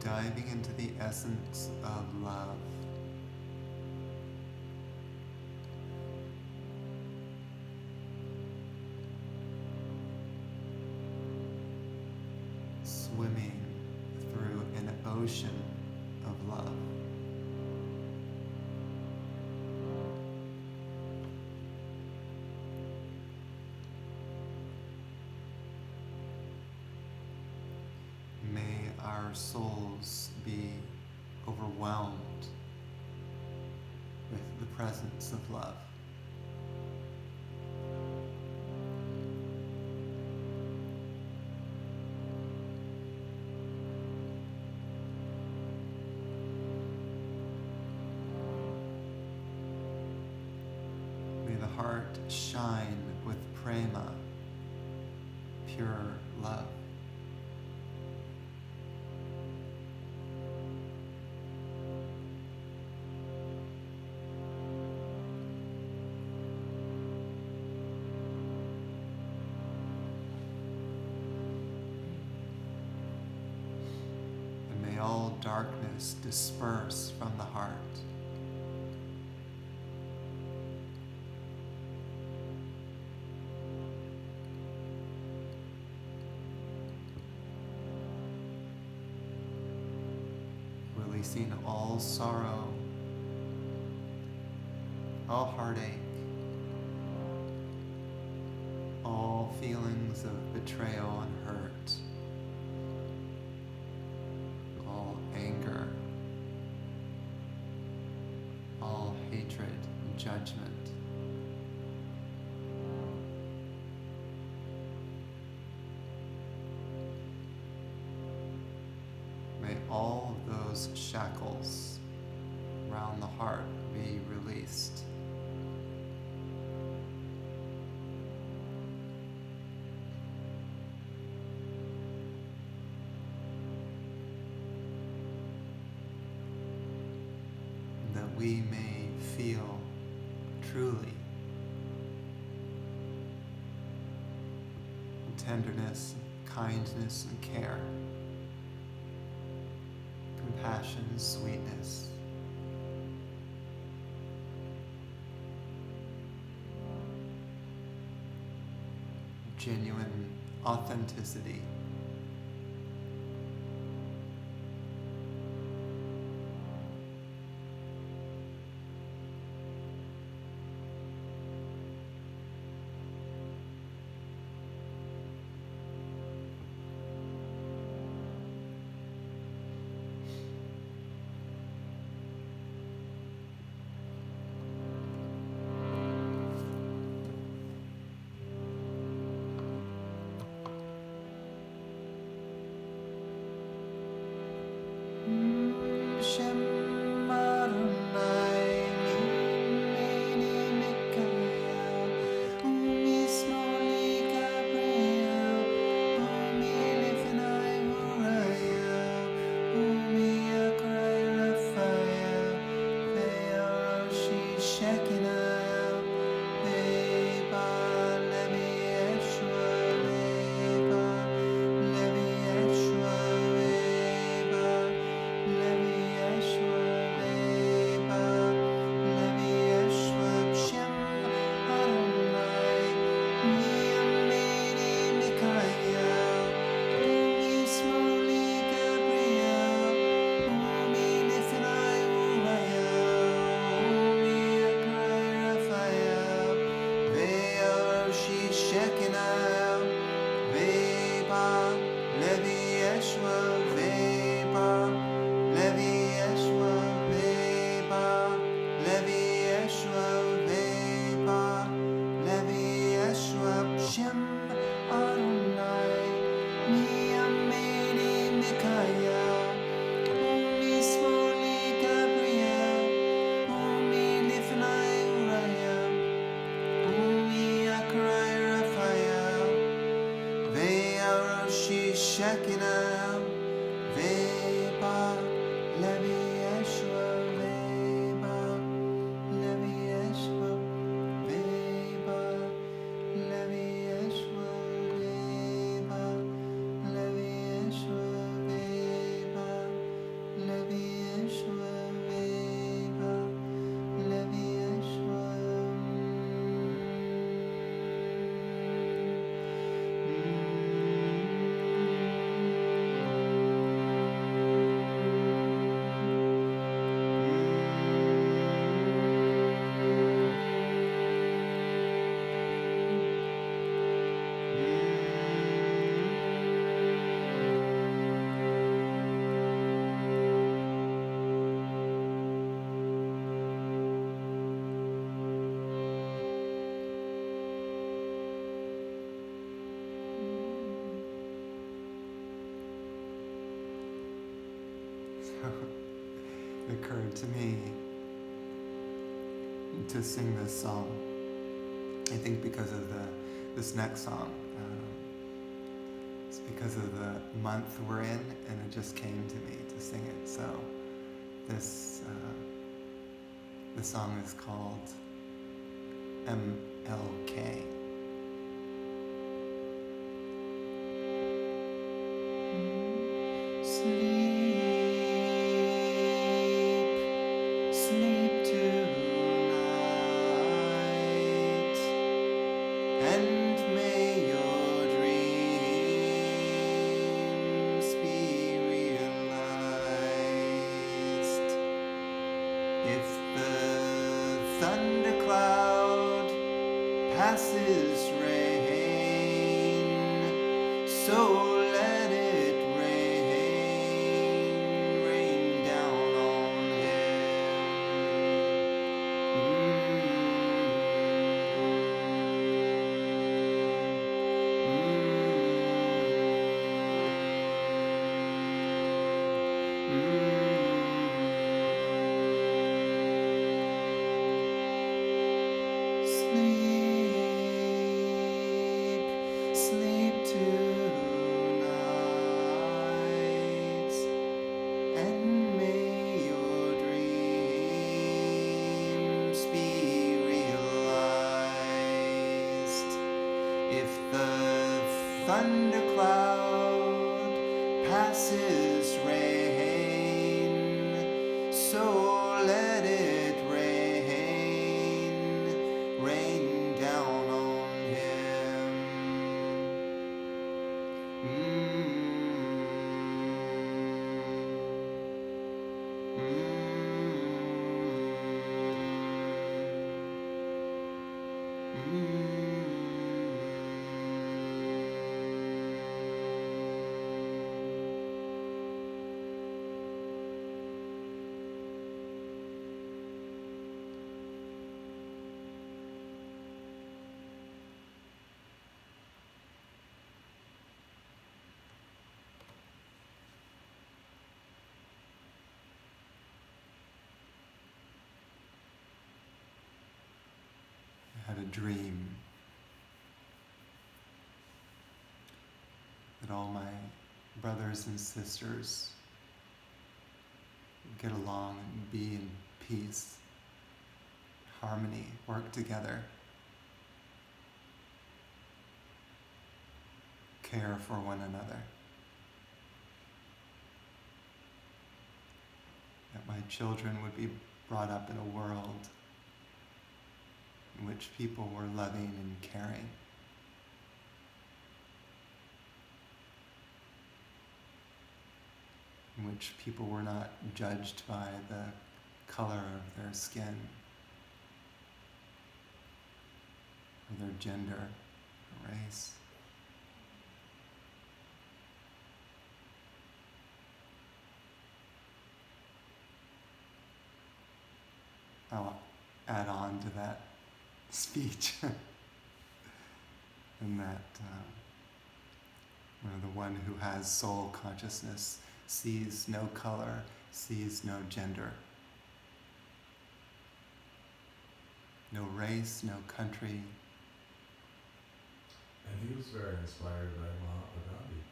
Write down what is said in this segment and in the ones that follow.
diving into the essence of love. Swimming through an ocean of love. May our souls be overwhelmed with the presence of love. May the heart shine with prema, pure love. And may all darkness disperse from the heart. Releasing all sorrow, all heartache, all feelings of betrayal and hurt, all anger, all hatred and judgment. May all of those shackles around the heart be released. That we may feel truly tenderness, kindness, and care. Compassion and sweetness. Genuine authenticity. it occurred to me to sing this song. I think because of this next song. It's because of the month we're in, and it just came to me to sing it. So this song is called MLK. Sleep tonight, and may your dreams be realized. If the thundercloud passes rain, so let it rain down on Sleep tonight, and may your dreams be realized. If the thundercloud passes rain, so let it rain down on him. I had a dream that all my brothers and sisters would get along and be in peace, harmony, work together, care for one another. That my children would be brought up in a world in which people were loving and caring. In which people were not judged by the color of their skin, or their gender, or race. I'll add on to that speech and that the one who has soul consciousness sees no color, sees no gender, no race, no country. And he was very inspired by Mahatma Gandhi.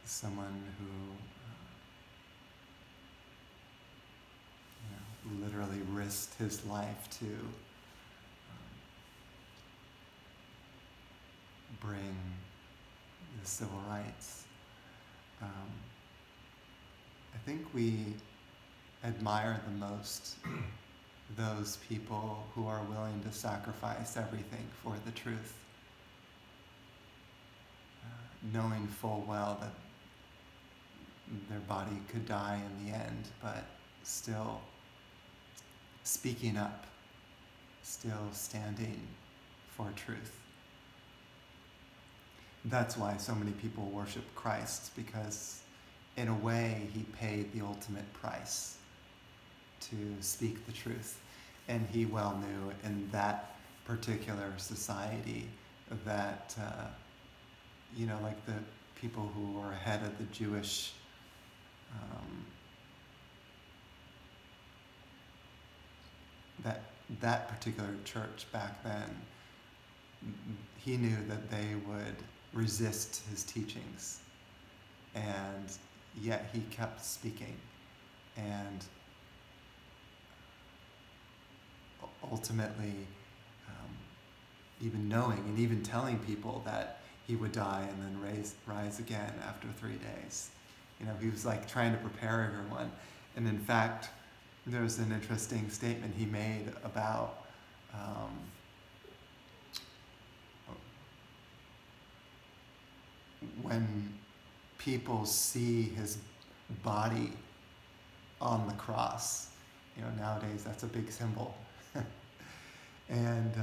Someone who literally risked his life to bring the civil rights. I think we admire the most those people who are willing to sacrifice everything for the truth, knowing full well that their body could die in the end, but still speaking up, still standing for truth. That's why so many people worship Christ, because in a way he paid the ultimate price to speak the truth. And he well knew in that particular society that, like the people who were ahead of the Jewish that particular church back then, he knew that they would resist his teachings, and yet he kept speaking, and ultimately even knowing and even telling people that he would die and then rise again after 3 days. He was like trying to prepare everyone. And in fact, there's an interesting statement he made about when people see his body on the cross. Nowadays that's a big symbol. And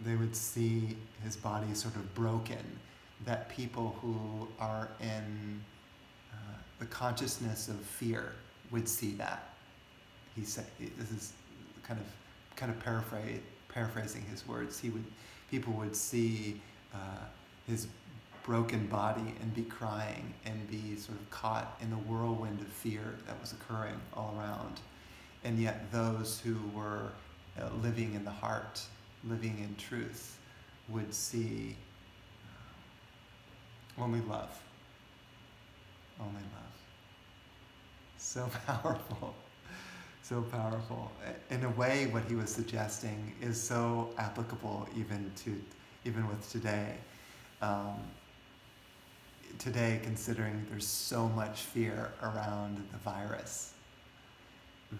they would see his body sort of broken, that people who are in the consciousness of fear would see that. He said, this is kind of paraphrasing his words. People would see his broken body and be crying and be sort of caught in the whirlwind of fear that was occurring all around. And yet those who were living in the heart, living in truth, would see only love. Only love. So powerful. So powerful. In a way, what he was suggesting is so applicable even with today. Today, considering there's so much fear around the virus,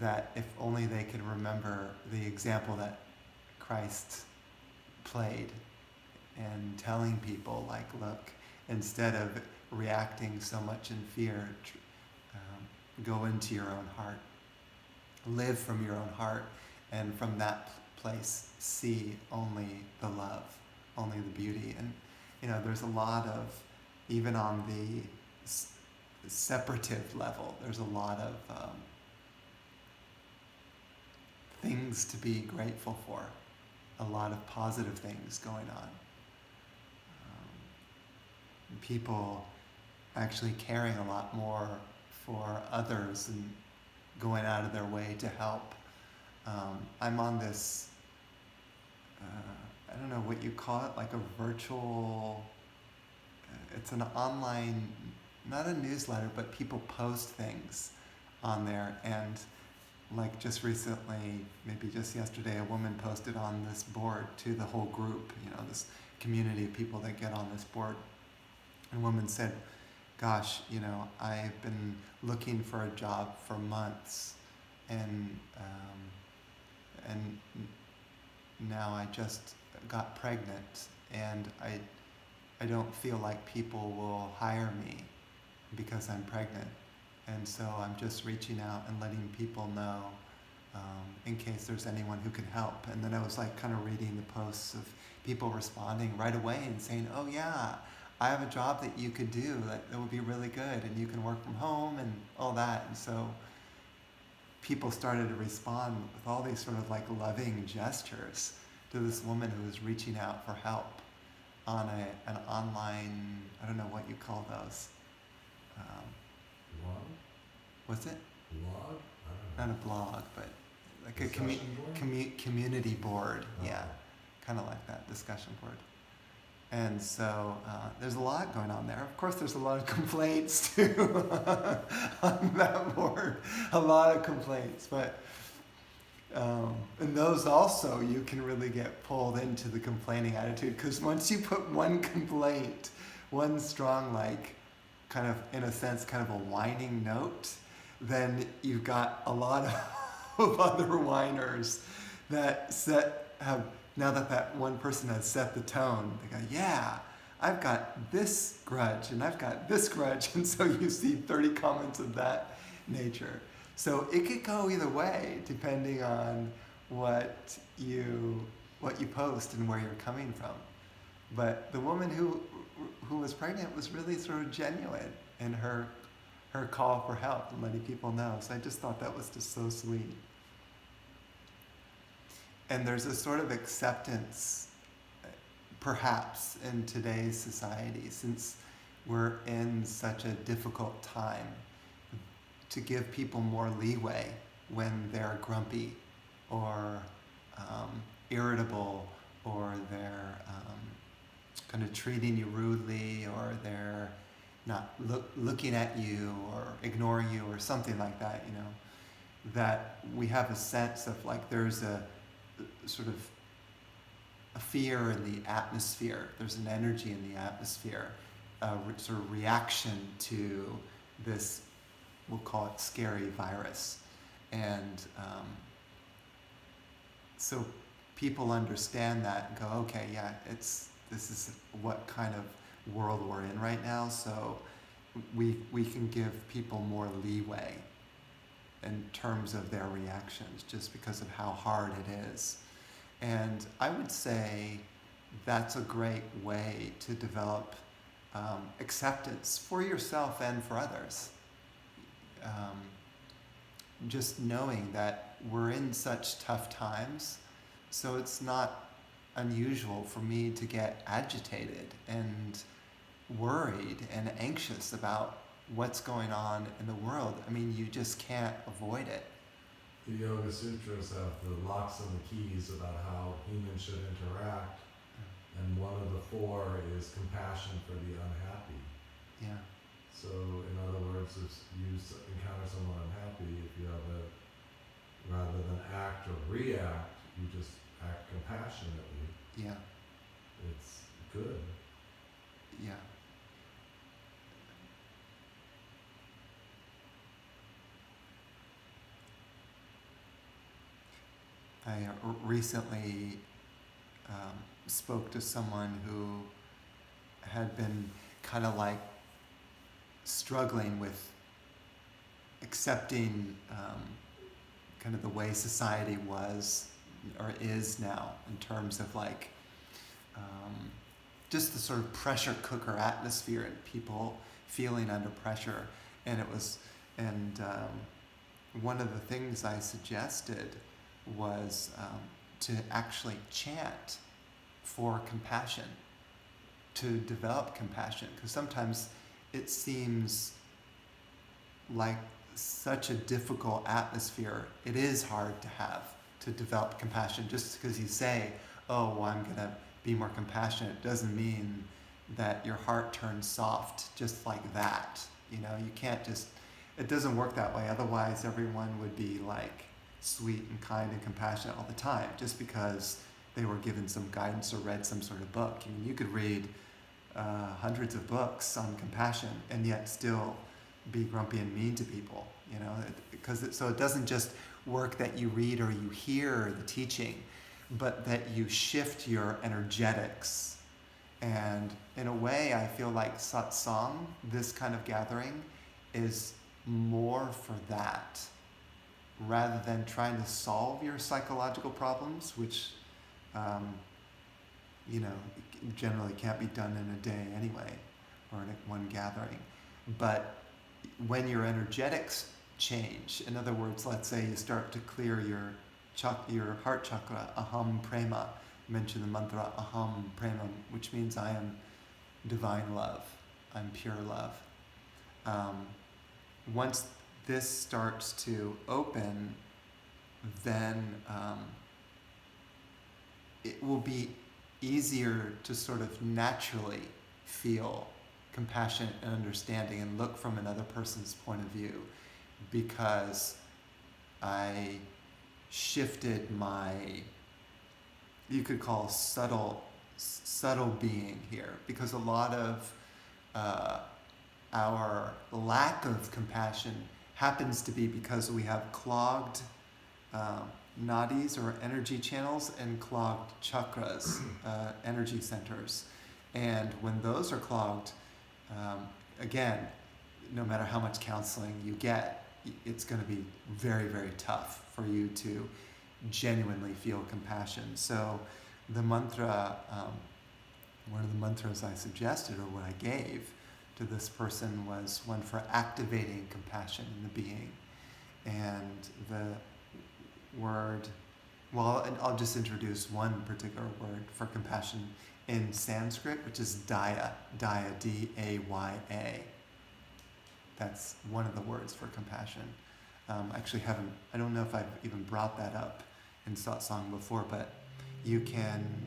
that if only they could remember the example that Christ played and telling people, like, look, instead of reacting so much in fear, go into your own heart, live from your own heart, and from that place see only the love, only the beauty. And there's a lot of, even on the separative level, there's a lot of things to be grateful for, a lot of positive things going on. People actually caring a lot more for others and going out of their way to help. I'm on this, I don't know what you call it, like a virtual, it's an online, not a newsletter, but people post things on there. And like just recently, maybe just yesterday, a woman posted on this board to the whole group, this community of people that get on this board. And a woman said, gosh, I've been looking for a job for months, and now I just got pregnant, and I don't feel like people will hire me because I'm pregnant. And so I'm just reaching out and letting people know in case there's anyone who can help. And then I was like kind of reading the posts of people responding right away and saying, oh yeah, I have a job that you could do that would be really good, and you can work from home and all that. And so people started to respond with all these sort of like loving gestures to this woman who was reaching out for help on an online, I don't know what you call those. Blog? What's it? Blog? Not a blog, but like Discussion board? Community board. Oh. Yeah, kind of like that, discussion board. And so there's a lot going on there. Of course, there's a lot of complaints too on that board. A lot of complaints, but and those also, you can really get pulled into the complaining attitude, because once you put one complaint, one strong, like, kind of, in a sense, kind of a whining note, then you've got a lot of other whiners that have, now that one person has set the tone, they go, yeah, I've got this grudge and I've got this grudge. And so you see 30 comments of that nature. So it could go either way, depending on what you post and where you're coming from. But the woman who was pregnant was really sort of genuine in her call for help and letting people know. So I just thought that was just so sweet. And there's a sort of acceptance, perhaps, in today's society, since we're in such a difficult time, to give people more leeway when they're grumpy or irritable, or they're kind of treating you rudely, or they're not looking at you or ignoring you or something like that, that we have a sense of like there's a sort of a fear in the atmosphere. There's an energy in the atmosphere, sort of reaction to this, we'll call it scary virus. And so people understand that and go, okay, yeah, this is what kind of world we're in right now, so we can give people more leeway in terms of their reactions just because of how hard it is. And I would say that's a great way to develop acceptance for yourself and for others. Just knowing that we're in such tough times, so it's not unusual for me to get agitated and worried and anxious about what's going on in the world. I mean, you just can't avoid it. The Yoga Sutras have the locks and the keys about how humans should interact, and one of the four is compassion for the unhappy. Yeah. So, in other words, if you encounter someone unhappy, if you have rather than act or react, you just act compassionately. Yeah. It's good. Yeah. I recently spoke to someone who had been kind of like struggling with accepting kind of the way society was or is now, in terms of like just the sort of pressure cooker atmosphere and people feeling under pressure. And one of the things I suggested was to actually chant for compassion, to develop compassion, because sometimes it seems like such a difficult atmosphere. It is hard to develop compassion. Just because you say, oh, well, I'm going to be more compassionate, doesn't mean that your heart turns soft just like that. You can't just, it doesn't work that way. Otherwise, everyone would be like sweet and kind and compassionate all the time, just because they were given some guidance or read some sort of book. I mean, you could read hundreds of books on compassion and yet still be grumpy and mean to people, so it doesn't just work that you read or you hear the teaching, but that you shift your energetics. And in a way, I feel like satsang, this kind of gathering, is more for that, rather than trying to solve your psychological problems, which generally can't be done in a day anyway, or in one gathering. But when your energetics change, in other words, let's say you start to clear your heart chakra, aham prema, mention the mantra aham prema, which means I am divine love, I'm pure love. Once this starts to open, then it will be easier to sort of naturally feel compassion and understanding and look from another person's point of view, because I shifted my, you could call subtle being here, because a lot of our lack of compassion happens to be because we have clogged nadis or energy channels and clogged chakras, energy centers. And when those are clogged, again, no matter how much counseling you get, it's going to be very, very tough for you to genuinely feel compassion. So the mantra, one of the mantras I suggested, or what I gave to this person, was one for activating compassion in the being. And the word Well, and I'll just introduce one particular word for compassion in Sanskrit, which is daya. Daya, D-A-Y-A. That's one of the words for compassion. Actually, I don't know if I've even brought that up in satsang before, but you can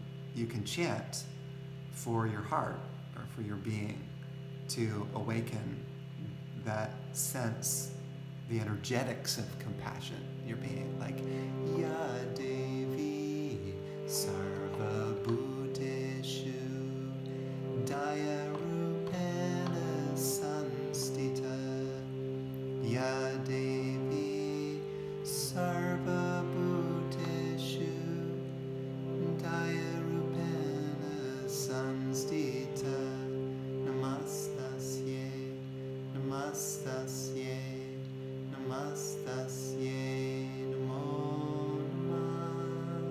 chant for your heart or for your being to awaken that sense, the energetics of compassion, your being, like Ya Devi Sarva Bhuteshu Daya Rupena Sanstita Ya Devi Sarva Bhuteshu Daya Rupena Sanstita Namastasye Namastasye Namastasye Namo Namah.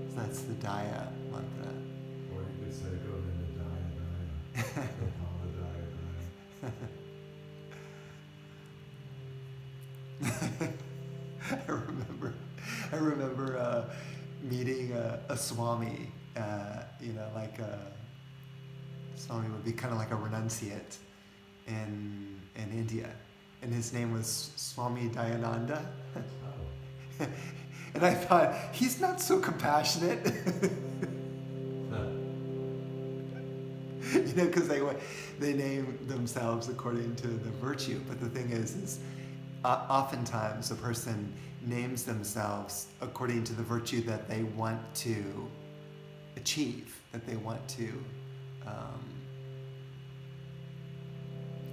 So that's the Daya mantra. Or you could say go into Daya. Go Daya. I remember meeting a Swami, like a Swami would be kind of like a renunciate in India, and his name was Swami Dayananda. Oh. And I thought, he's not so compassionate. Because they name themselves according to the virtue. But the thing is oftentimes a person names themselves according to the virtue that they want to achieve, that they want to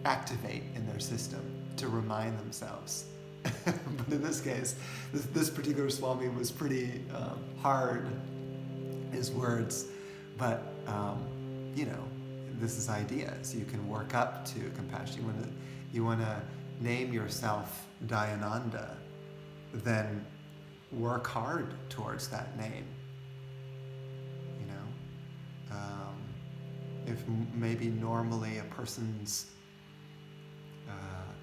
activate in their system to remind themselves. But in this case, this particular Swami was pretty hard, his words, but this is ideas. You can work up to compassion. You want to name yourself Dayananda, then work hard towards that name. If maybe normally a person's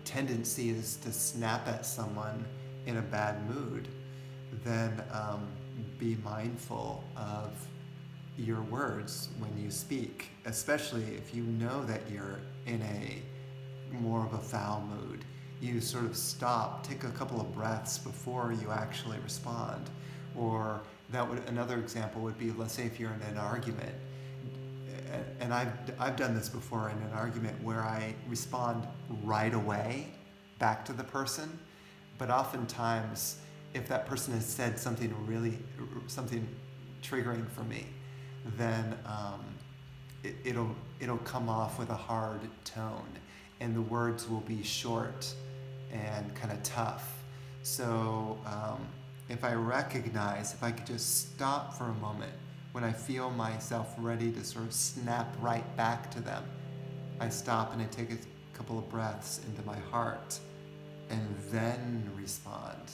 tendency is to snap at someone in a bad mood, then be mindful of your words when you speak, especially if you know that you're in a more of a foul mood. You sort of stop, take a couple of breaths before you actually respond. Or another example would be, let's say if you're in an argument, and I've done this before in an argument where I respond right away back to the person, but oftentimes if that person has said something triggering for me, then it'll come off with a hard tone, and the words will be short and kind of tough. So if I could just stop for a moment when I feel myself ready to sort of snap right back to them, I stop and I take a couple of breaths into my heart and then respond.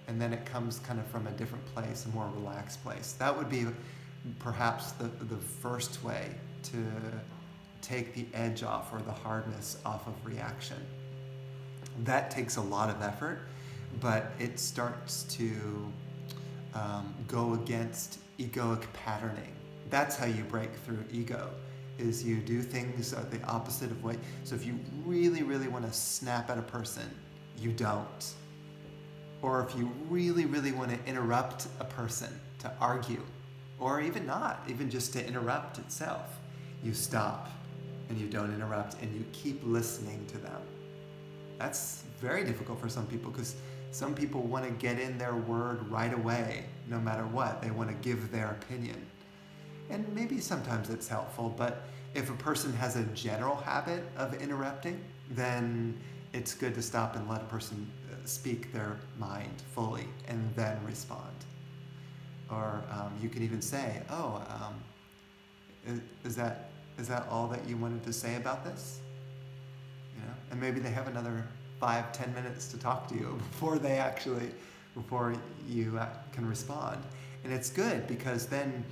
And then it comes kind of from a different place, a more relaxed place. That would be perhaps the first way to take the edge off or the hardness off of reaction. That takes a lot of effort, but it starts to go against egoic patterning. That's how you break through ego, is you do things the opposite of what. So if you really, really want to snap at a person, you don't. Or if you really, really want to interrupt a person to argue, or even not, even just to interrupt itself, you stop and you don't interrupt and you keep listening to them. That's very difficult for some people, because some people want to get in their word right away, no matter what. They want to give their opinion. And maybe sometimes it's helpful, but if a person has a general habit of interrupting, then it's good to stop and let a person speak their mind fully and then respond. Or you can even say, is that all that you wanted to say about this? And maybe they have another 5-10 minutes to talk to you before you can respond. And it's good, because then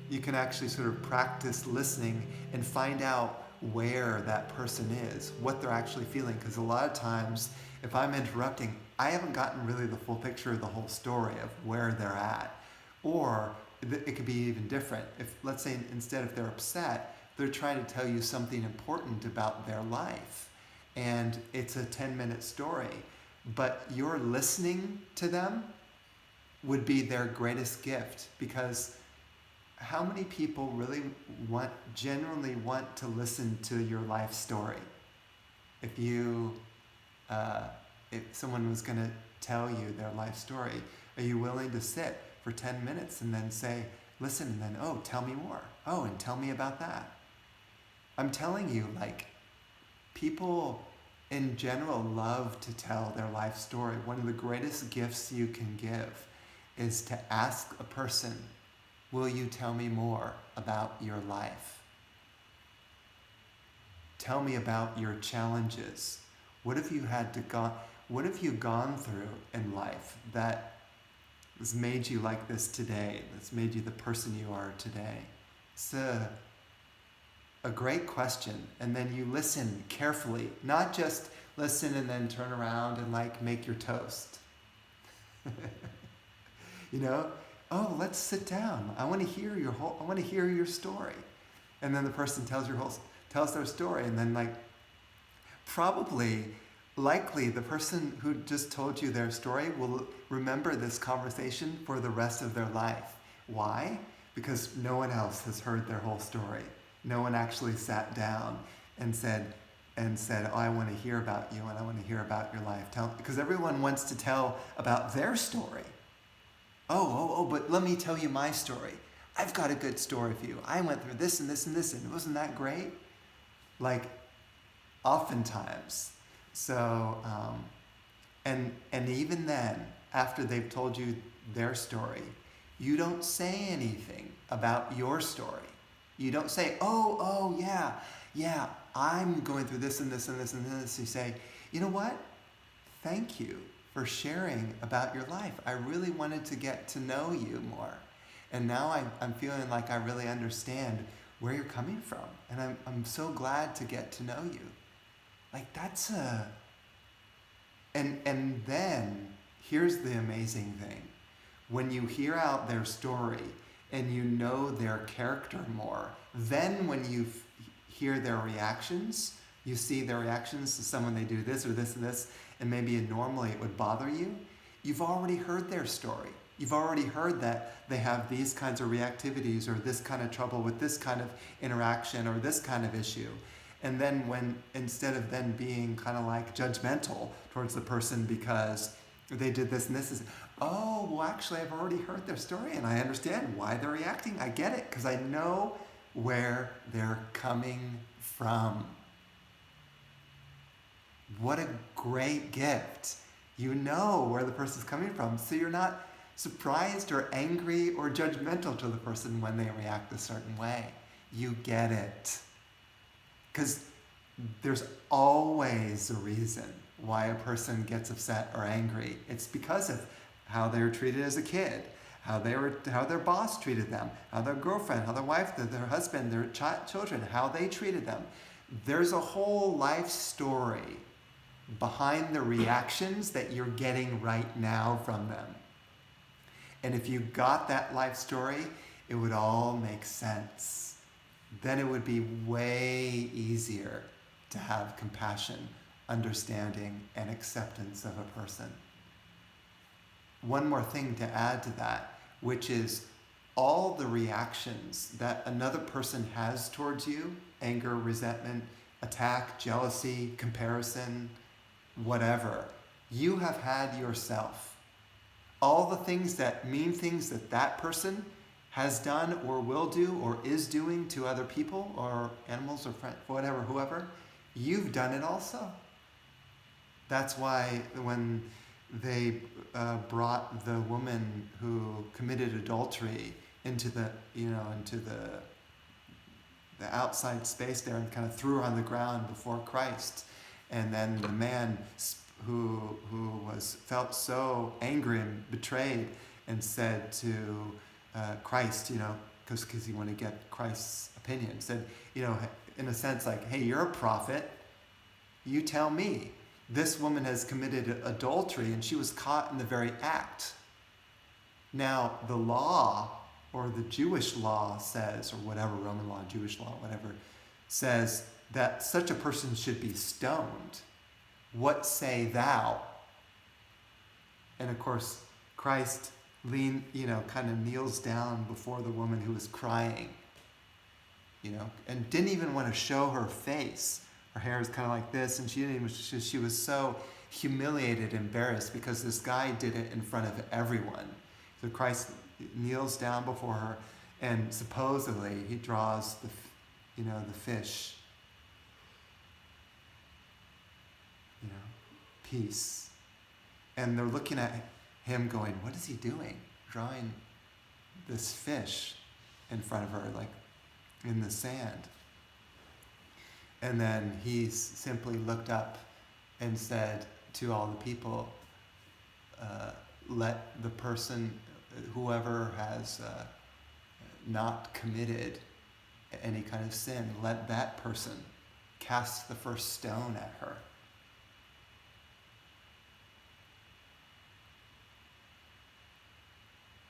you can actually sort of practice listening and find out where that person is, what they're actually feeling. Because a lot of times, if I'm interrupting, I haven't gotten really the full picture of the whole story of where they're at. Or it could be even different. If, let's say, instead if they're upset, they're trying to tell you something important about their life. And it's a 10-minute story. But your listening to them would be their greatest gift, because how many people really genuinely want to listen to your life story? If you, if someone was going to tell you their life story, are you willing to sit for 10 minutes and then say, listen, and then, oh, tell me more. Oh, and tell me about that. I'm telling you, like, people in general love to tell their life story. One of the greatest gifts you can give is to ask a person, will you tell me more about your life? Tell me about your challenges. What have you gone through in life that has made you like this today, that's made you the person you are today? It's a great question. And then you listen carefully, not just listen and then turn around and like make your toast. You know, oh, let's sit down. I want to hear your story. And then the person tells their story, and then likely the person who just told you their story will remember this conversation for the rest of their life. Why? Because no one else has heard their whole story. No one actually sat down and said, oh, I want to hear about you and I want to hear about your life. Because everyone wants to tell about their story. Oh, but let me tell you my story. I've got a good story for you. I went through this and this and this, and wasn't that great? Like, oftentimes. So, and even then, after they've told you their story, you don't say anything about your story. You don't say, oh, yeah, I'm going through this and this and this and this. You say, you know what? Thank you for sharing about your life. I really wanted to get to know you more. And now I'm feeling like I really understand where you're coming from. And I'm so glad to get to know you. Like, that's and then here's the amazing thing. When you hear out their story and you know their character more, then when you hear their reactions, you see their reactions to someone, they do this or this and this, and maybe normally it would bother you, you've already heard their story. You've already heard that they have these kinds of reactivities or this kind of trouble with this kind of interaction or this kind of issue. And then instead of then being kind of like judgmental towards the person because they did this and this, oh, well, actually, I've already heard their story and I understand why they're reacting. I get it because I know where they're coming from. What a great gift. You know where the person's coming from, so you're not surprised or angry or judgmental to the person when they react a certain way. You get it. Because there's always a reason why a person gets upset or angry. It's because of how they were treated as a kid, how their boss treated them, how their girlfriend, how their wife, their husband, their children, how they treated them. There's a whole life story behind the reactions that you're getting right now from them. And if you got that life story, it would all make sense. Then it would be way easier to have compassion, understanding, and acceptance of a person. One more thing to add to that, which is all the reactions that another person has towards you, anger, resentment, attack, jealousy, comparison, whatever, you have had yourself. All the mean things that person has done or will do or is doing to other people or animals or friends, whatever, whoever, you've done it also. That's why when they brought the woman who committed adultery into the outside space there and kind of threw her on the ground before Christ, and then the man who felt so angry and betrayed and said to Christ, because he wanted to get Christ's opinion, said, in a sense like, hey, you're a prophet, you tell me. this woman has committed adultery and she was caught in the very act. Now, the law, or the Jewish law says, or whatever, Roman law, Jewish law, whatever, says that such a person should be stoned. What say thou? And of course, Christ kind of kneels down before the woman who was crying, and didn't even want to show her face. Her hair is kind of like this, and she was so humiliated, embarrassed, because this guy did it in front of everyone. So Christ kneels down before her, and supposedly he draws the fish, peace. And they're looking at him going, what is he doing? Drawing this fish in front of her, like in the sand. And then he simply looked up and said to all the people, let the person, whoever has not committed any kind of sin, let that person cast the first stone at her.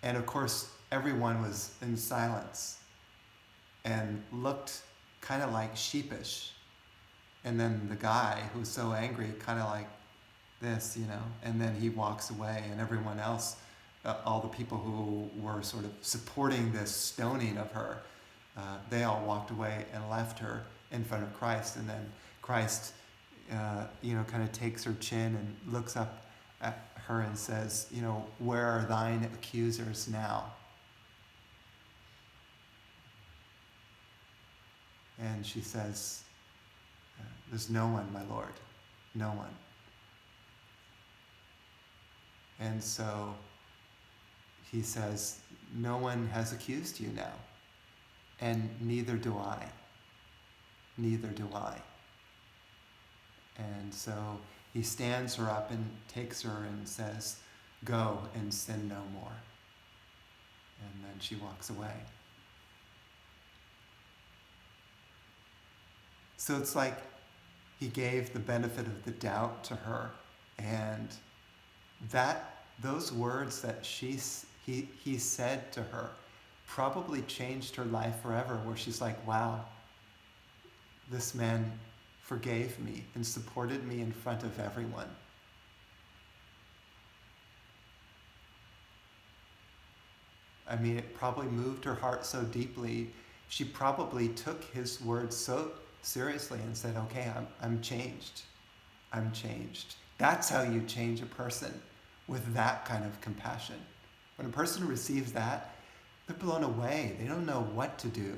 And of course, everyone was in silence and looked kind of like sheepish. And then the guy who was so angry, kind of like this, and then he walks away, and everyone else, all the people who were sort of supporting this stoning of her, they all walked away and left her in front of Christ. And then Christ, kind of takes her chin and looks up at her and says, where are thine accusers now? And she says, there's no one, my Lord, no one. And so he says, no one has accused you now, and neither do I. Neither do I. And so he stands her up and takes her and says, go and sin no more. And then she walks away. So it's like he gave the benefit of the doubt to her, and those words that he said to her probably changed her life forever, where she's like, wow, this man forgave me and supported me in front of everyone. I mean, it probably moved her heart so deeply. She probably took his words so seriously and said, okay, I'm changed. I'm changed. That's how you change a person, with that kind of compassion. When a person receives that, they're blown away. They don't know what to do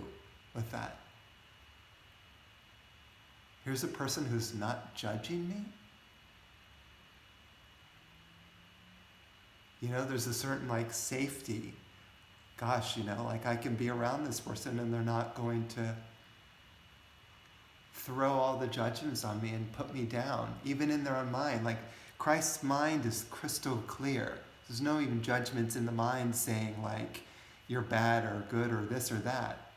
with that. Here's a person who's not judging me. There's a certain safety. Gosh, I can be around this person and they're not going to throw all the judgments on me and put me down, even in their own mind. Christ's mind is crystal clear. There's no even judgments in the mind saying you're bad or good or this or that.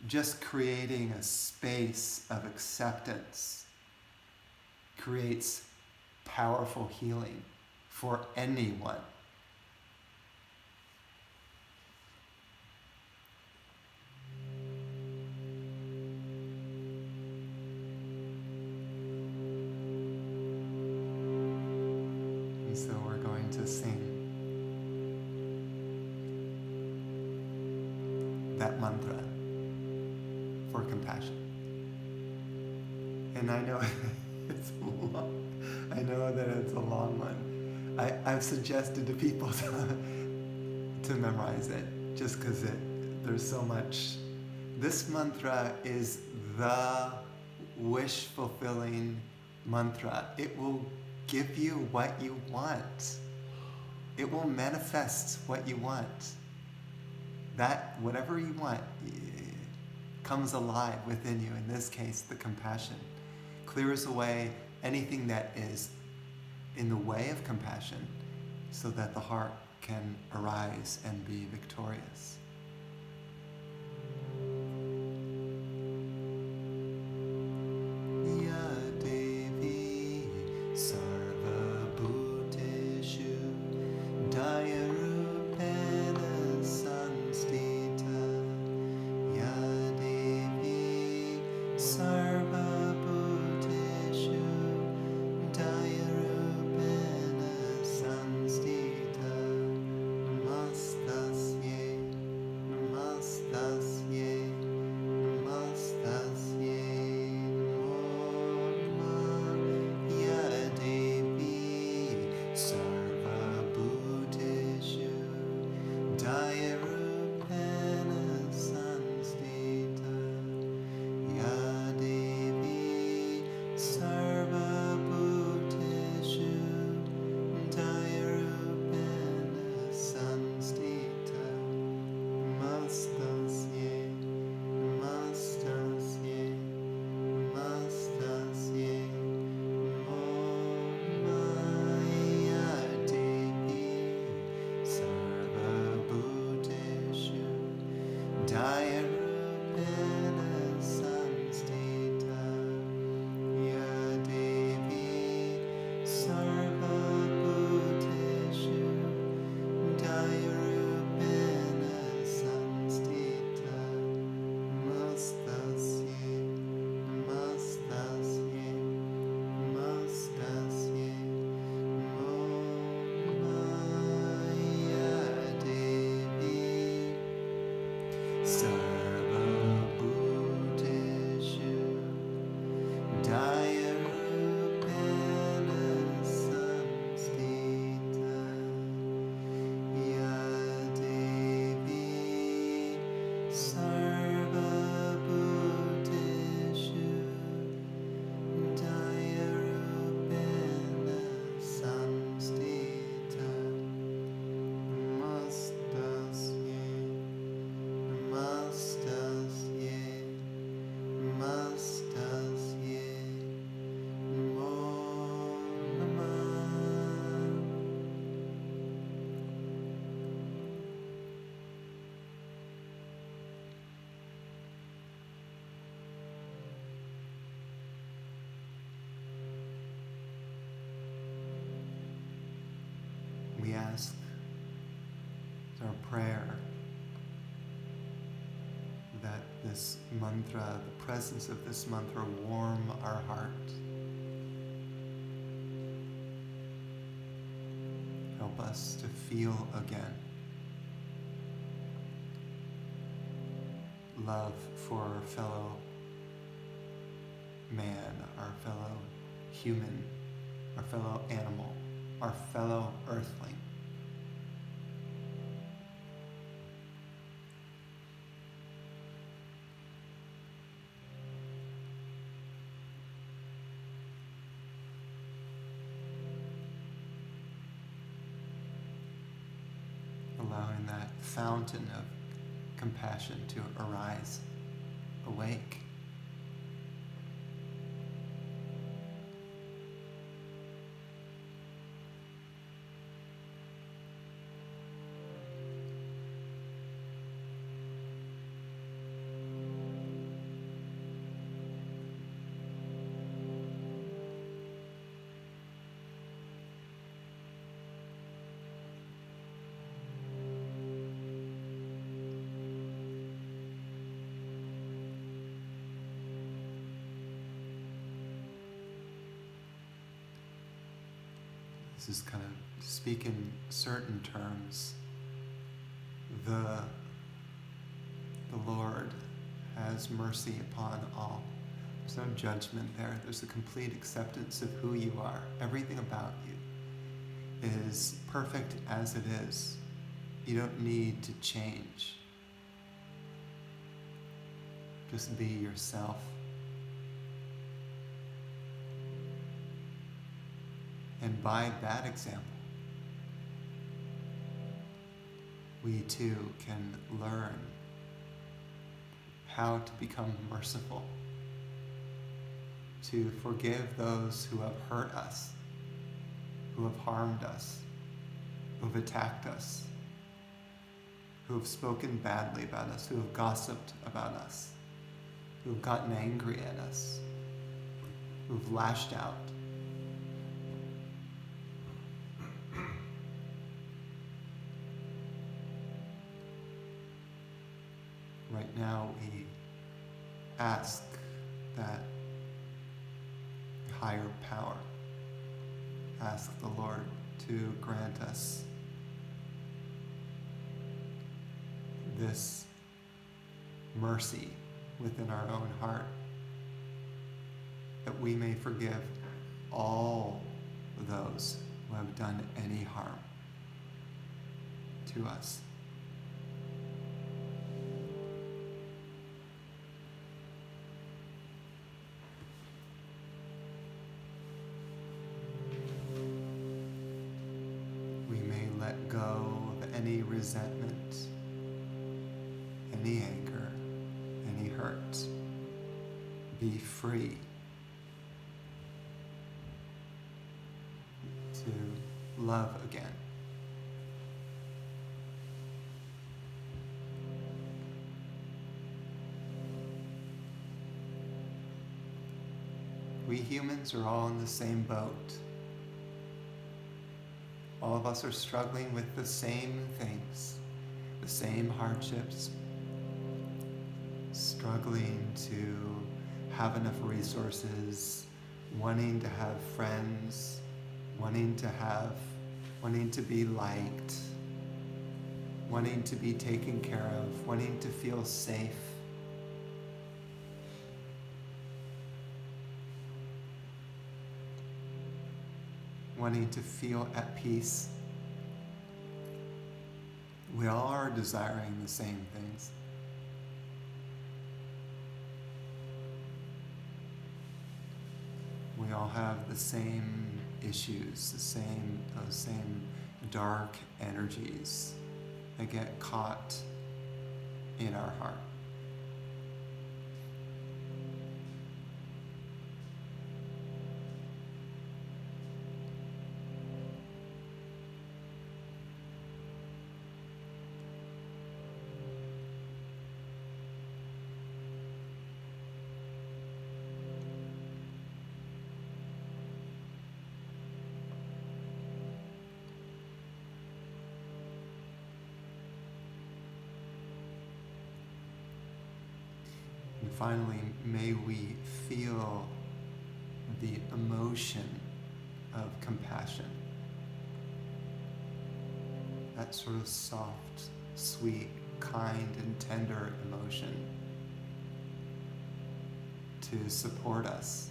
Just creating a space of acceptance creates powerful healing for anyone. And so we're going to sing that mantra for compassion. And I know it's long. I know that it's a long one. I've suggested to people to memorize it, just because there's so much. This mantra is the wish-fulfilling mantra. It will give you what you want. It will manifest what you want. That, whatever you want, comes alive within you. In this case, the compassion clears away anything that is in the way of compassion, so that the heart can arise and be victorious. Yada prayer that this mantra, the presence of this mantra, warm our heart. Help us to feel again love for our fellow man, our fellow human, our fellow animal, our fellow earthling. Allowing that fountain of compassion to arise, awake. This is kind of speak in certain terms. The Lord has mercy upon all. There's no judgment there. There's a complete acceptance of who you are. Everything about you is perfect as it is. You don't need to change. Just be yourself. And by that example, we too can learn how to become merciful, to forgive those who have hurt us, who have harmed us, who have attacked us, who have spoken badly about us, who have gossiped about us, who have gotten angry at us, who have lashed out. Right now we ask that higher power, ask the Lord to grant us this mercy within our own heart, that we may forgive all those who have done any harm to us. Let go of any resentment, any anger, any hurt. Be free to love again. We humans are all in the same boat. All of us are struggling with the same things, the same hardships, struggling to have enough resources, wanting to have friends, wanting to be liked, wanting to be taken care of, wanting to feel safe. Wanting to feel at peace. We all are desiring the same things. We all have the same issues, those same dark energies that get caught in our heart. And finally, may we feel the emotion of compassion. That sort of soft, sweet, kind, and tender emotion to support us.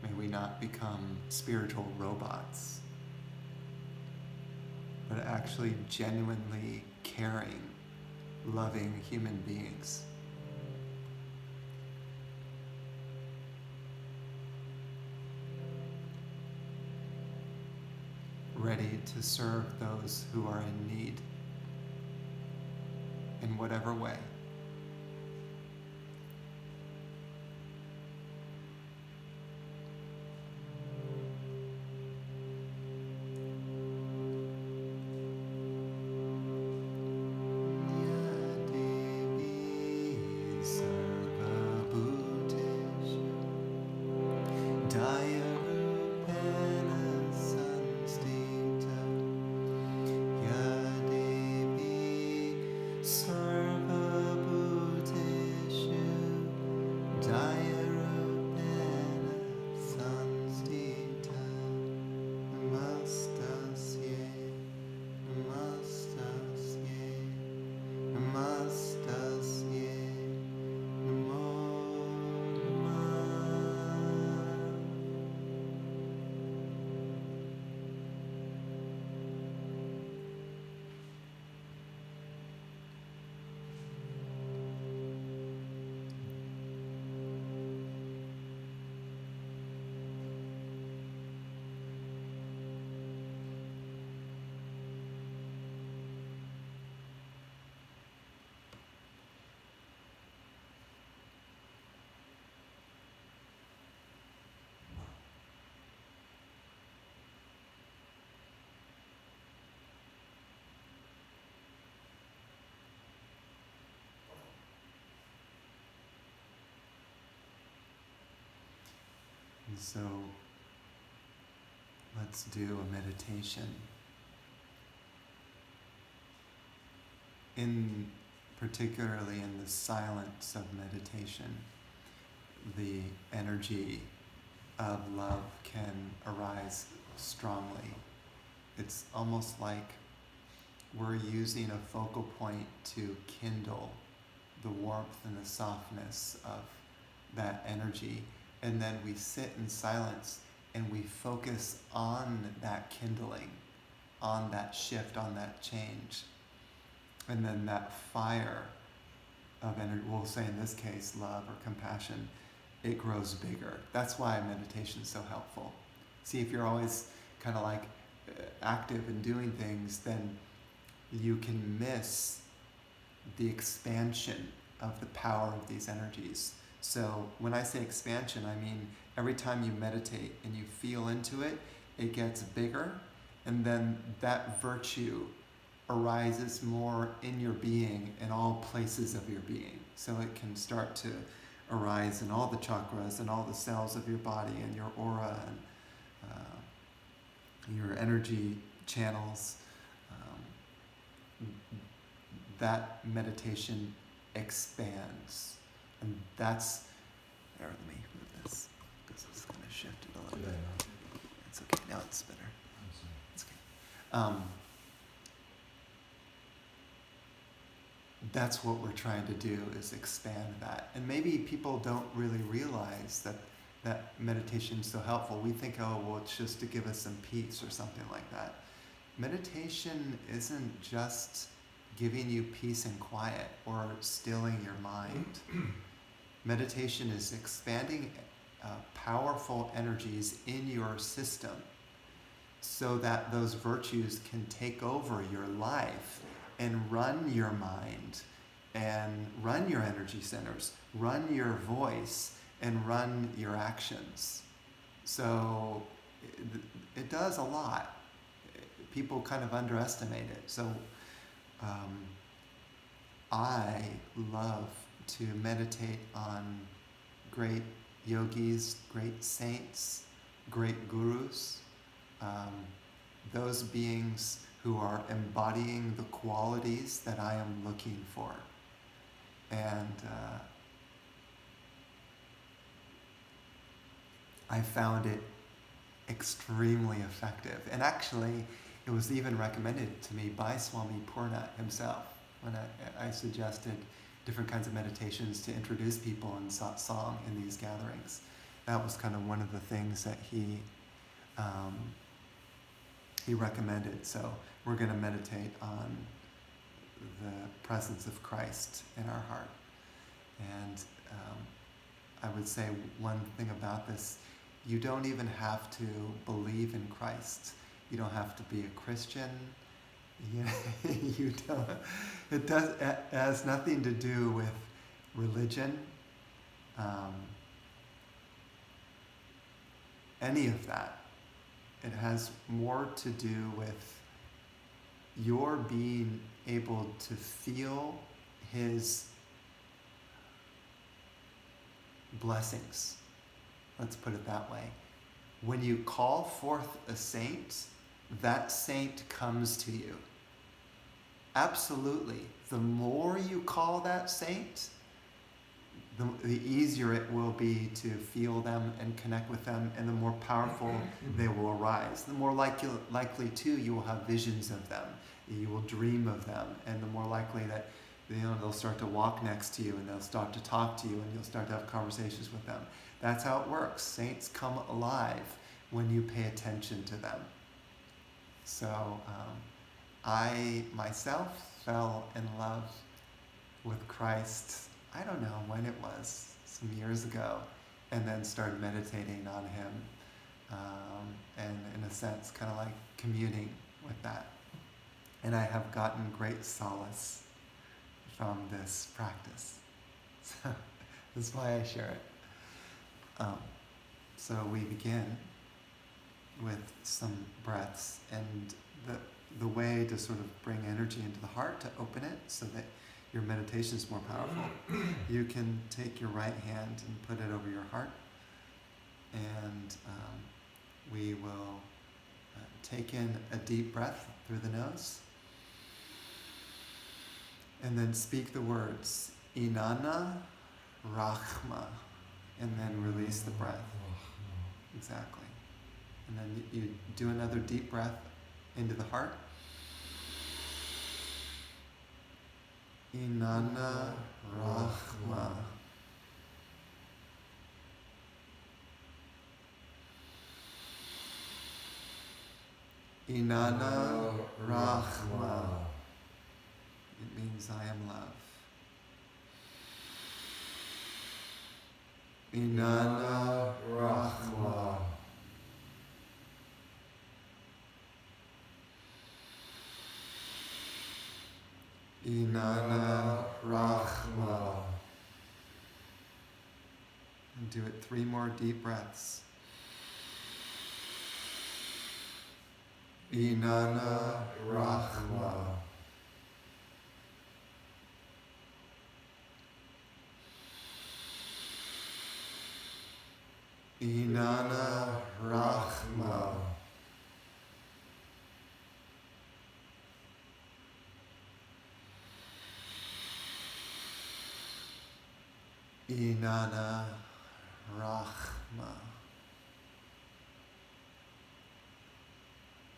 May we not become spiritual robots, but actually genuinely caring, loving human beings. Ready to serve those who are in need in whatever way. And so let's do a meditation. Particularly in the silence of meditation, the energy of love can arise strongly. It's almost like we're using a focal point to kindle the warmth and the softness of that energy. And then we sit in silence and we focus on that kindling, on that shift, on that change. And then that fire of energy, we'll say in this case, love or compassion, it grows bigger. That's why meditation is so helpful. See, if you're always kind of like active and doing things, then you can miss the expansion of the power of these energies. So when I say expansion, I mean every time you meditate and you feel into it, it gets bigger, and then that virtue arises more in your being, in all places of your being. So it can start to arise in all the chakras and all the cells of your body and your aura and your energy channels. That meditation expands. And that's, there, let me move this, because it's going to shift it a little bit. It's okay, now it's better. It's okay. That's what we're trying to do, is expand that. And maybe people don't really realize that meditation is so helpful. We think, oh, well, it's just to give us some peace or something like that. Meditation isn't just giving you peace and quiet or stilling your mind. Meditation is expanding powerful energies in your system so that those virtues can take over your life and run your mind and run your energy centers, run your voice, and run your actions. So it does a lot. People kind of underestimate it. So I love to meditate on great yogis, great saints, great gurus. those beings who are embodying the qualities that I am looking for. And I found it extremely effective. And actually, it was even recommended to me by Swami Purna himself when I suggested different kinds of meditations to introduce people in satsang in these gatherings. That was kind of one of the things that he recommended. So we're going to meditate on the presence of Christ in our heart. And I would say one thing about this, you don't even have to believe in Christ. You don't have to be a Christian. You don't. It has nothing to do with religion. Any of that. It has more to do with your being able to feel His blessings. Let's put it that way. When you call forth a saint, that saint comes to you. Absolutely. The more you call that saint, the easier it will be to feel them and connect with them, and the more powerful they will arise. The more likely too you will have visions of them. You will dream of them, and the more likely that they'll start to walk next to you, and they'll start to talk to you, and you'll start to have conversations with them. That's how it works. Saints come alive when you pay attention to them. So I myself fell in love with Christ, I don't know when it was, some years ago, and then started meditating on Him, and in a sense kind of like communing with that. And I have gotten great solace from this practice. So that's why I share it. So we begin with some breaths, and the way to sort of bring energy into the heart, to open it so that your meditation is more powerful. You can take your right hand and put it over your heart, and we will take in a deep breath through the nose, and then speak the words Inanna Rachma, and then release the breath. Exactly. And then you do another deep breath into the heart. Inanna Rachma. Inanna Rachma. It means I am love. Inanna Rachma. Inanna Rachma. And do it 3 more deep breaths. Inanna Rachma. Inanna Rachma. Inanna Rachma.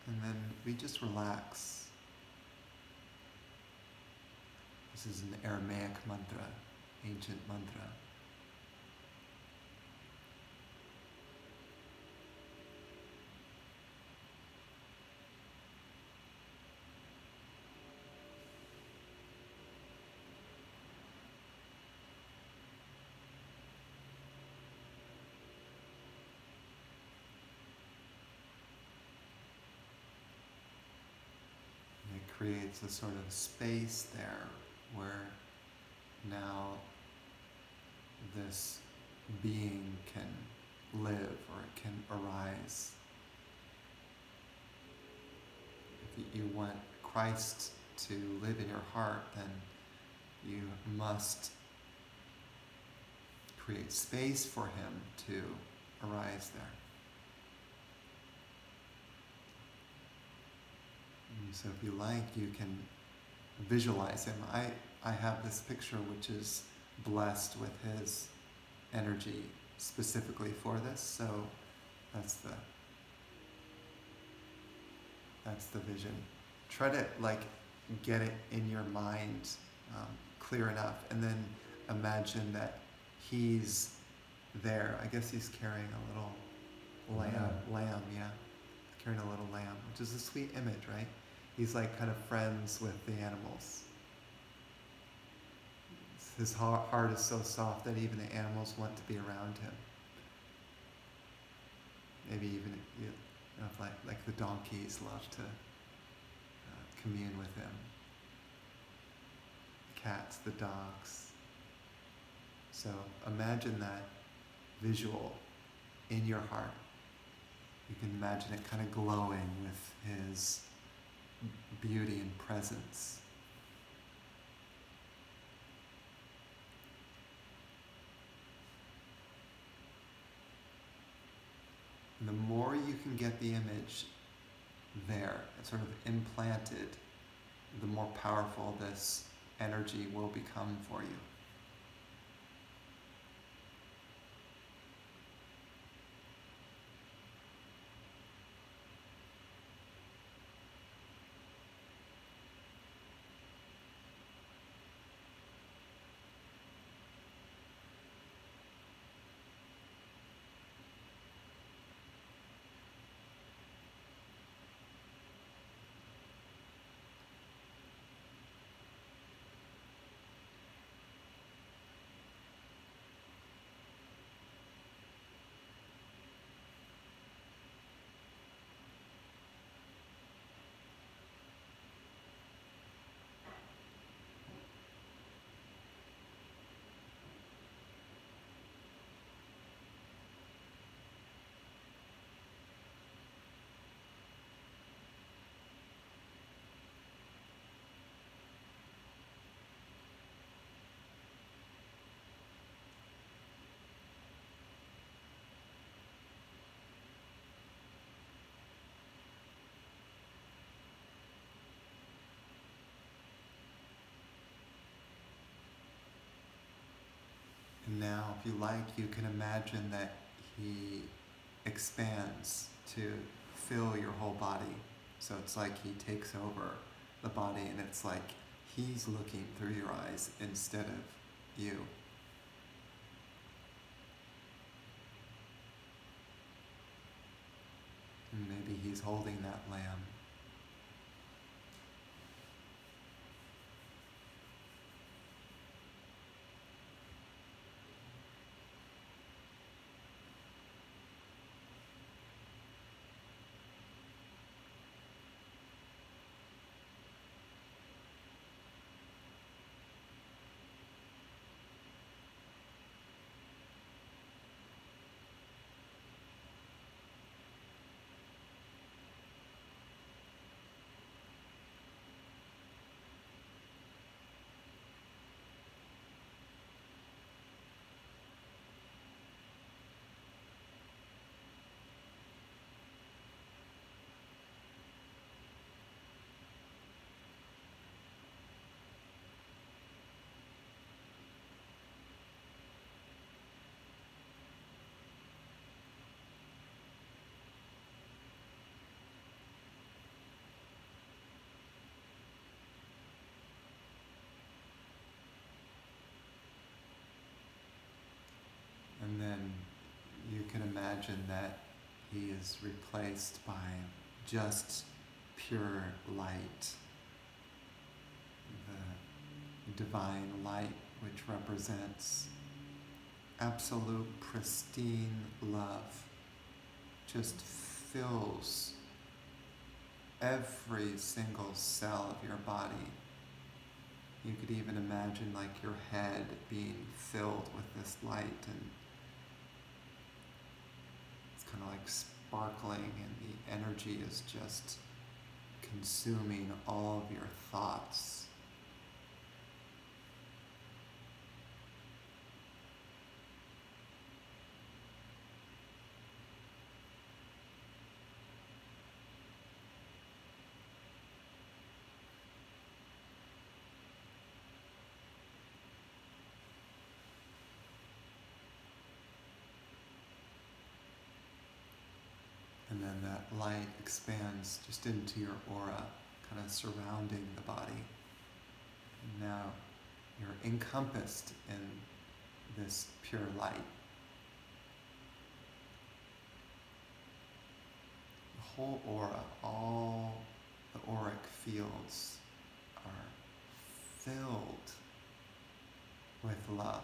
And then we just relax. This is an Aramaic mantra, ancient mantra. Creates a sort of space there where now this being can live, or it can arise. If you want Christ to live in your heart, then you must create space for Him to arise there. So if you like, you can visualize him. I have this picture which is blessed with his energy specifically for this, so that's the that's the vision. Try to like get it in your mind clear enough, and then imagine that he's there. I guess he's carrying a little lamb, yeah, carrying a little lamb, which is a sweet image, right? He's like kind of friends with the animals. His heart is so soft that even the animals want to be around him. Maybe even like the donkeys love to commune with him. The cats, the dogs. So imagine that visual in your heart. You can imagine it kind of glowing with his beauty and presence. And the more you can get the image there, sort of implanted, the more powerful this energy will become for you. And now, if you like, you can imagine that he expands to fill your whole body. So it's like he takes over the body, and it's like he's looking through your eyes instead of you. And maybe he's holding that lamb. And then you can imagine that he is replaced by just pure light, the divine light, which represents absolute pristine love, just fills every single cell of your body. You could even imagine like your head being filled with this light, and it's kind of like sparkling, and the energy is just consuming all of your thoughts. then that light expands just into your aura, kind of surrounding the body. And now you're encompassed in this pure light. The whole aura, all the auric fields are filled with love.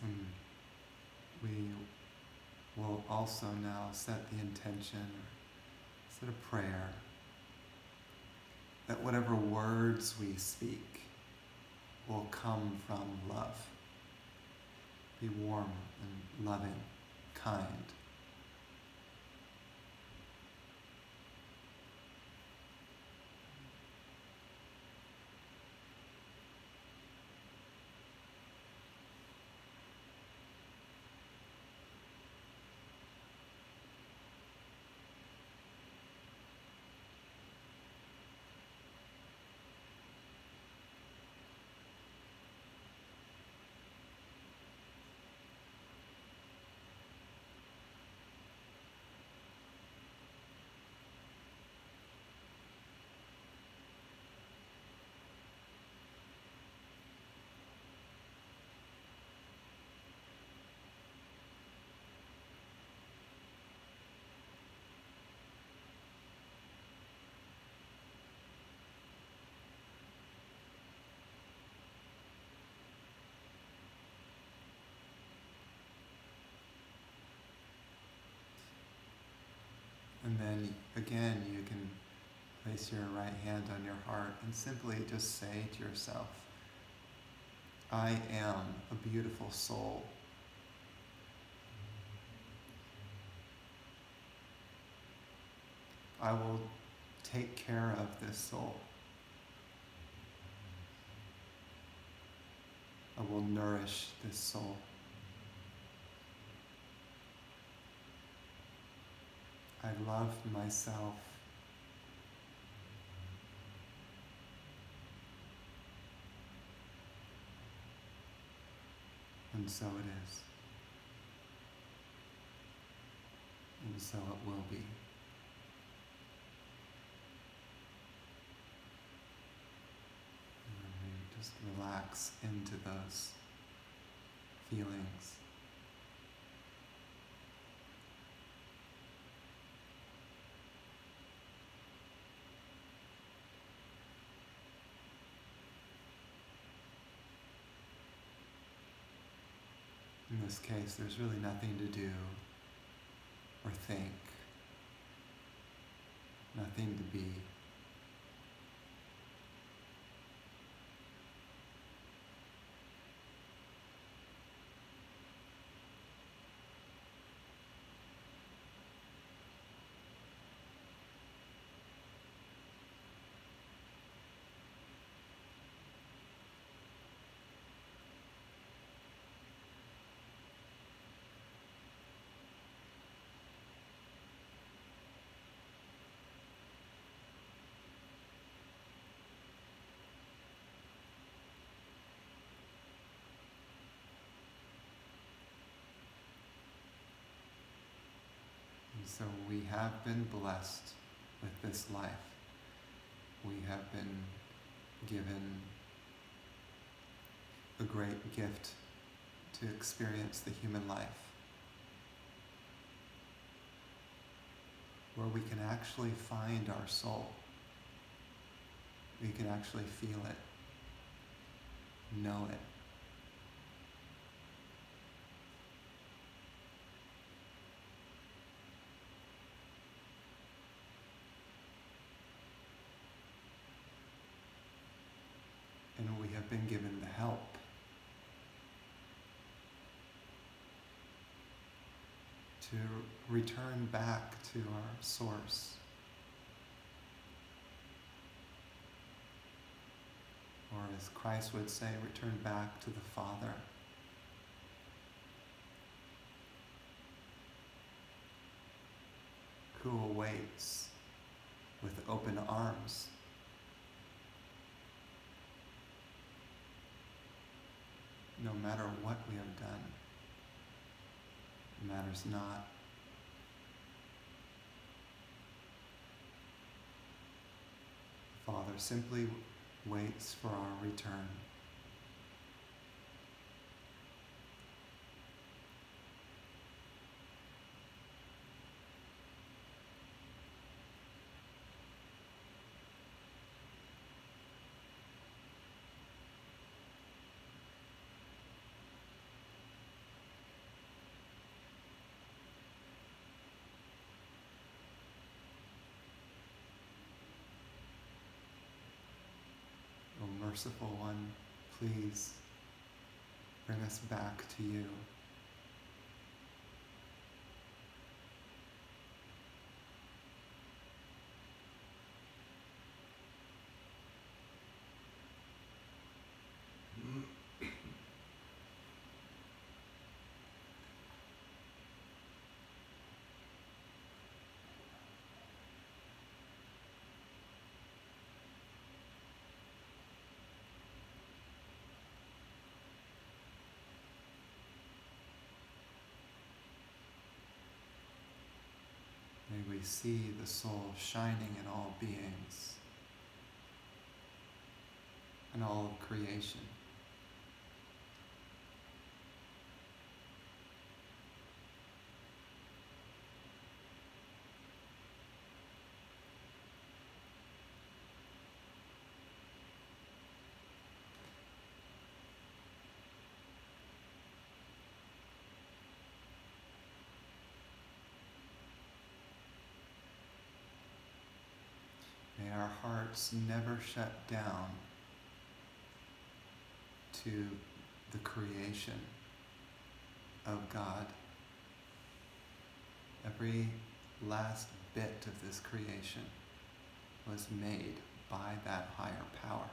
And we will also now set the intention, set a prayer, that whatever words we speak will come from love. Be warm and loving, kind. And then again, you can place your right hand on your heart and simply just say to yourself, I am a beautiful soul. I will take care of this soul. I will nourish this soul. I love myself. And so it is. And so it will be. And we just relax into those feelings. In this case, there's really nothing to do or think, nothing to be. And so we have been blessed with this life. We have been given a great gift to experience the human life, where we can actually find our soul. We can actually feel it, know it. And we have been given the help to return back to our source, or as Christ would say, return back to the Father. Who awaits with open arms. No matter what we have done, it matters not. The Father simply waits for our return. O merciful one, please bring us back to you. May we see the soul shining in all beings and all of creation. May our hearts never shut down to the creation of God. Every last bit of this creation was made by that higher power.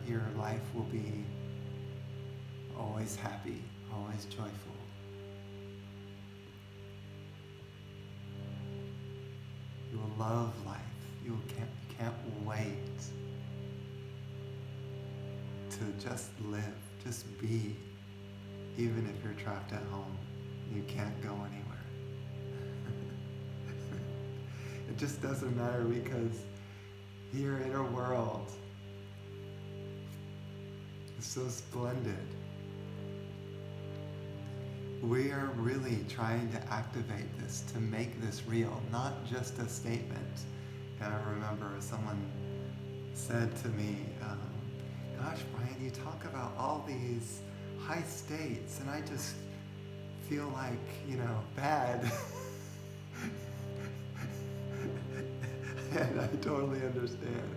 your life will be always happy, always joyful. You will love life. You can't wait to just live, just be, even if you're trapped at home. You can't go anywhere. It just doesn't matter because your inner world is so splendid. We are really trying to activate this, to make this real, not just a statement. And I remember someone said to me, gosh, Brian, you talk about all these high states, and I just feel like, bad. And I totally understand.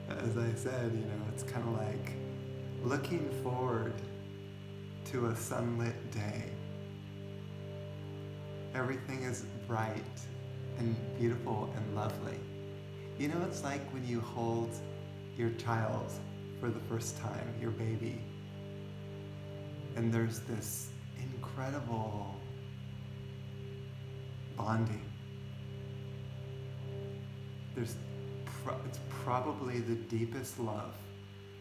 As I said, it's kind of like looking forward to a sunlit day. Everything is bright and beautiful and lovely. It's like when you hold your child for the first time, your baby, and there's this incredible bonding. It's probably the deepest love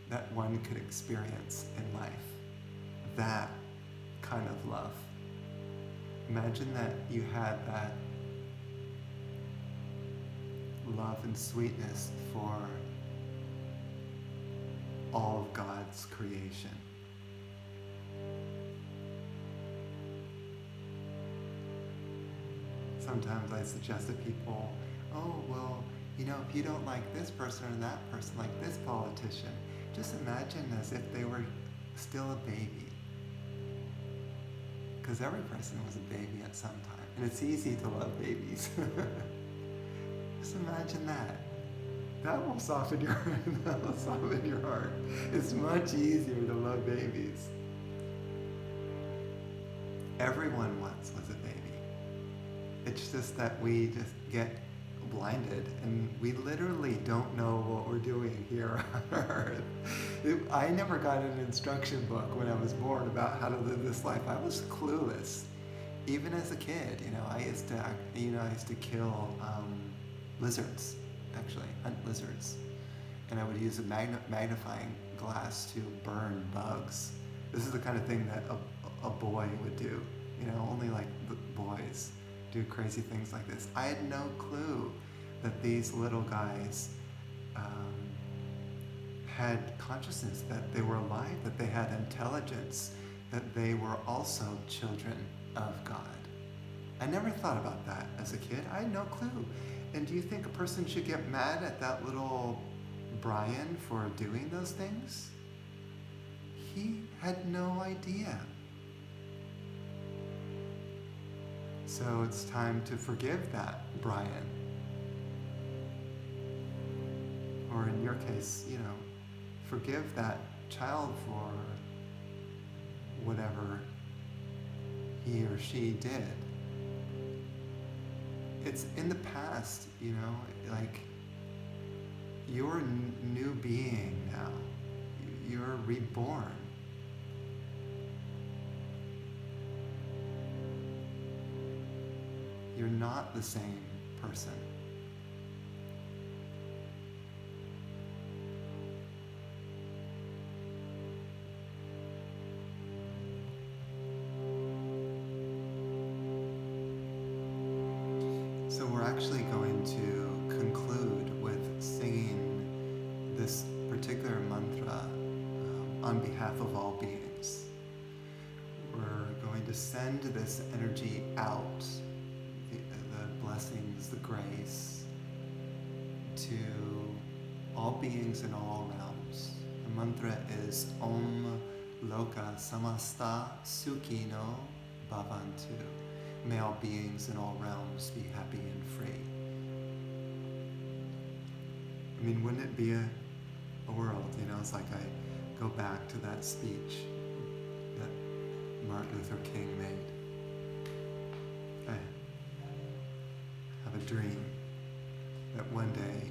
that one could experience in life. That kind of love. Imagine that you had that love and sweetness for all of God's creation. Sometimes I suggest to people, if you don't like this person or that person, like this politician, just imagine as if they were still a baby. Because every person was a baby at some time. And it's easy to love babies. Just imagine that. That will soften your heart. It's much easier to love babies. Everyone once was a baby. It's just that we just get blinded and we literally don't know what we're doing here on earth. I never got an instruction book when I was born about how to live this life. I was clueless. Even as a kid, I used to kill lizards, actually, hunt lizards. And I would use a magnifying glass to burn bugs. This is the kind of thing that a boy would do. Only like the boys do crazy things like this. I had no clue that these little guys had consciousness, that they were alive, that they had intelligence, that they were also children of God. I never thought about that as a kid. I had no clue. And do you think a person should get mad at that little Brian for doing those things? He had no idea. So it's time to forgive that Brian. Or in your case, forgive that child for whatever he or she did. It's in the past, like you're a new being now. You're reborn. You're not the same person. So we're actually going to conclude with singing this particular mantra on behalf of all beings. We're going to send this energy out, the blessings, the grace, to all beings in all realms. The mantra is Om Loka Samasta Sukhino Bhavantu. May all beings in all realms be happy and free. I mean, wouldn't it be a world, it's like I go back to that speech that Martin Luther King made. I have a dream that one day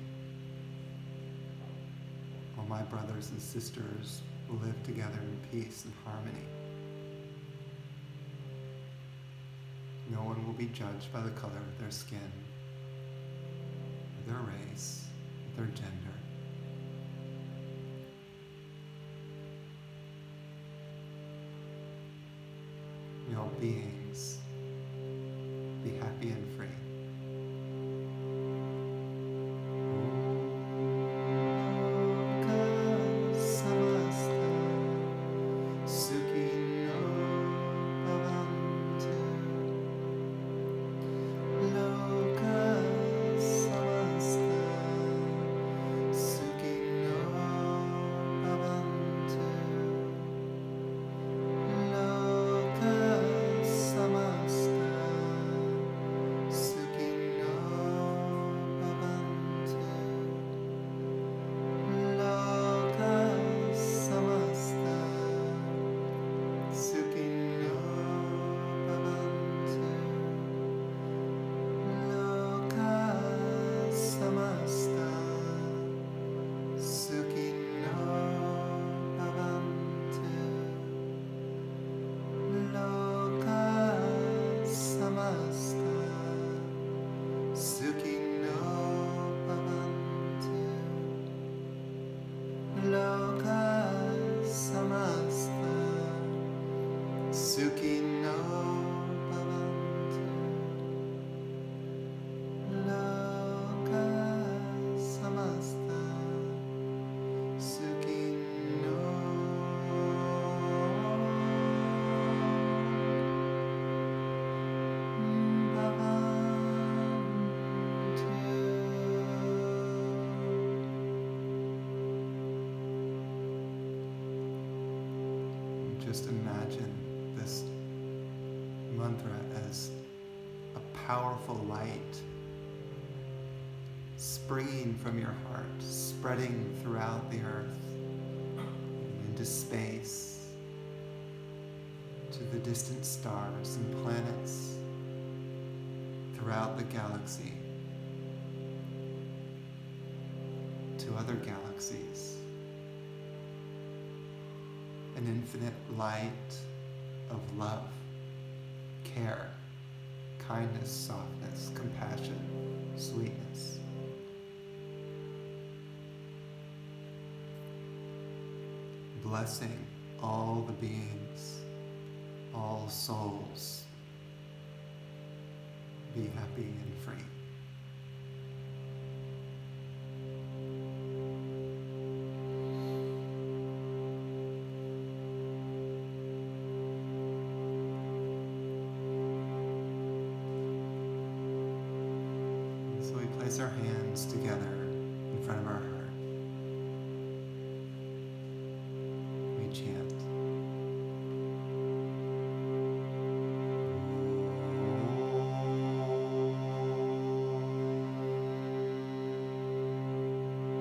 my brothers and sisters will live together in peace and harmony. No one will be judged by the color of their skin, their race, their gender. May all beings be happy and free. Just imagine this mantra as a powerful light springing from your heart, spreading throughout the earth, into space, to the distant stars and planets throughout the galaxy, to other galaxies. An infinite light of love, care, kindness, softness, compassion, sweetness. Blessing all the beings, all souls. Be happy and free. Place our hands together in front of our heart. We chant.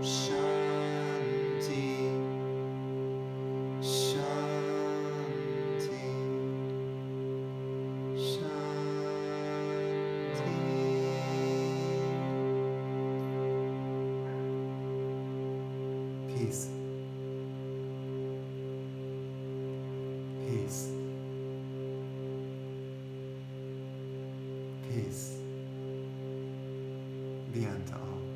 Shanti, Shanti, Shanti. Peace. Peace. Peace. Be unto all.